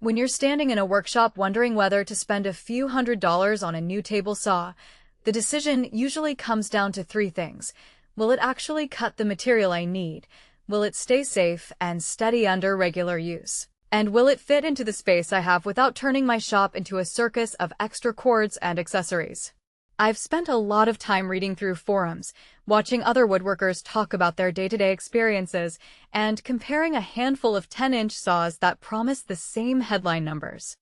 When you're standing in a workshop wondering whether to spend a few $100s on a new table saw, the decision usually comes down to three things. Will it actually cut the material I need? Will it stay safe and steady under regular use? And will it fit into the space I have without turning my shop into a circus of extra cords and accessories? I've spent a lot of time reading through forums, watching other woodworkers talk about their day-to-day experiences, and comparing a handful of 10-inch saws that promise the same headline numbers.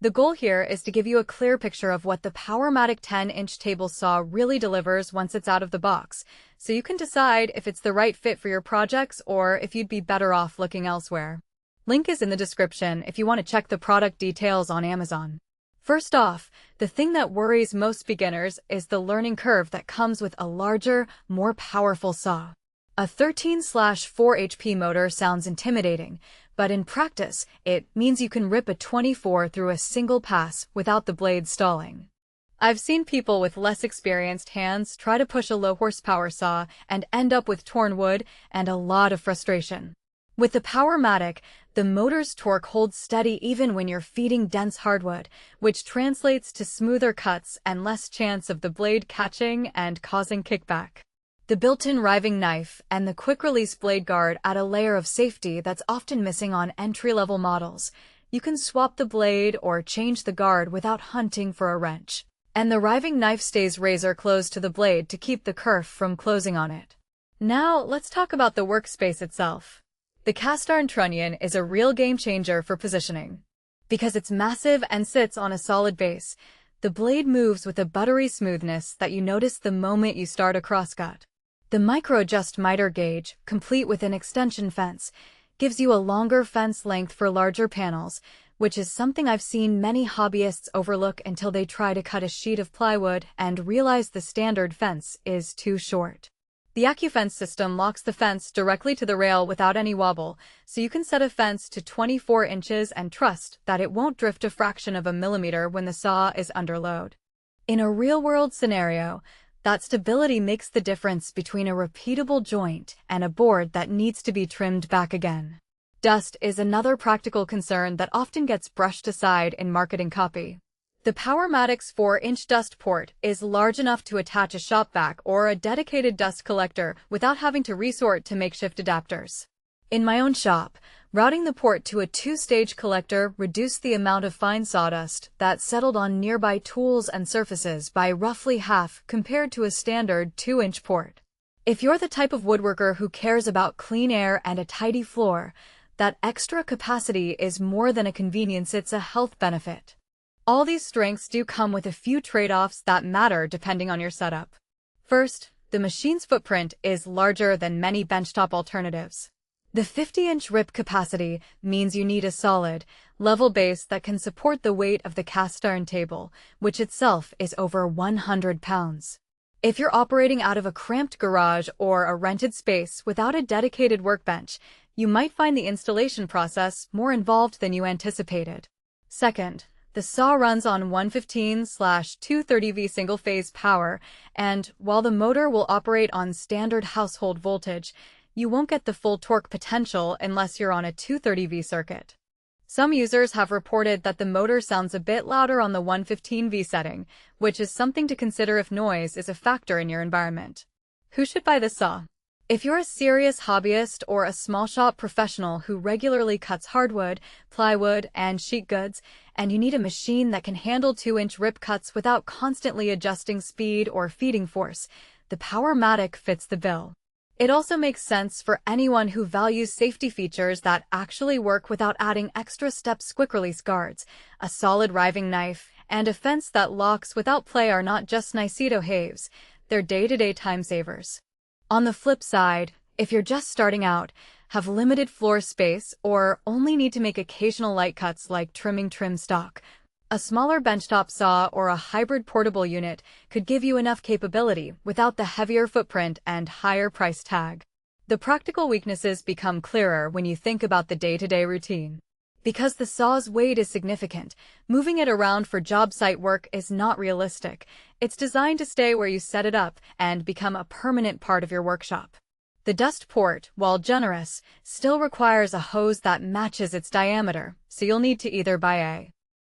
The goal here is to give you a clear picture of what the Powermatic 10-inch table saw really delivers once it's out of the box, so you can decide if it's the right fit for your projects or if you'd be better off looking elsewhere. Link is in the description if you want to check the product details on Amazon. First off, the thing that worries most beginners is the learning curve that comes with a larger, more powerful saw. A 13/4 HP motor sounds intimidating, but in practice, it means you can rip a 24 through a single pass without the blade stalling. I've seen people with less experienced hands try to push a low-horsepower saw and end up with torn wood and a lot of frustration. With the Powermatic, the motor's torque holds steady even when you're feeding dense hardwood, which translates to smoother cuts and less chance of the blade catching and causing kickback. The built-in riving knife and the quick-release blade guard add a layer of safety that's often missing on entry-level models. You can swap the blade or change the guard without hunting for a wrench. And the riving knife stays razor close to the blade to keep the kerf from closing on it. Now, let's talk about the workspace itself. The cast-iron trunnion is a real game-changer for positioning. Because it's massive and sits on a solid base, the blade moves with a buttery smoothness that you notice the moment you start a crosscut. The micro-adjust miter gauge, complete with an extension fence, gives you a longer fence length for larger panels, which is something I've seen many hobbyists overlook until they try to cut a sheet of plywood and realize the standard fence is too short. The Accu-Fence system locks the fence directly to the rail without any wobble, so you can set a fence to 24 inches and trust that it won't drift a fraction of a millimeter when the saw is under load. In a real-world scenario, that stability makes the difference between a repeatable joint and a board that needs to be trimmed back again. Dust is another practical concern that often gets brushed aside in marketing copy. The Powermatic's 4-inch dust port is large enough to attach a shop vac or a dedicated dust collector without having to resort to makeshift adapters. In my own shop, routing the port to a 2-stage collector reduced the amount of fine sawdust that settled on nearby tools and surfaces by roughly half compared to a standard 2-inch port. If you're the type of woodworker who cares about clean air and a tidy floor, that extra capacity is more than a convenience, it's a health benefit. All these strengths do come with a few trade-offs that matter depending on your setup. First, the machine's footprint is larger than many benchtop alternatives. The 50-inch rip capacity means you need a solid, level base that can support the weight of the cast-iron table, which itself is over 100 pounds. If you're operating out of a cramped garage or a rented space without a dedicated workbench, you might find the installation process more involved than you anticipated. Second, the saw runs on 115/230V single-phase power, and while the motor will operate on standard household voltage, you won't get the full torque potential unless you're on a 230V circuit. Some users have reported that the motor sounds a bit louder on the 115V setting, which is something to consider if noise is a factor in your environment. Who should buy this saw? If you're a serious hobbyist or a small shop professional who regularly cuts hardwood, plywood, and sheet goods, and you need a machine that can handle 2-inch rip cuts without constantly adjusting speed or feeding force, the Powermatic fits the bill. It also makes sense for anyone who values safety features that actually work without adding extra steps. Quick-release guards, a solid riving knife, and a fence that locks without play are not just nice-to-haves, they're day-to-day time savers. On the flip side, if you're just starting out, have limited floor space, or only need to make occasional light cuts like trimming trim stock, a smaller benchtop saw or a hybrid portable unit could give you enough capability without the heavier footprint and higher price tag. The practical weaknesses become clearer when you think about the day-to-day routine. Because the saw's weight is significant, moving it around for job site work is not realistic. It's designed to stay where you set it up and become a permanent part of your workshop. The dust port, while generous, still requires a hose that matches its diameter, so you'll need to either buy a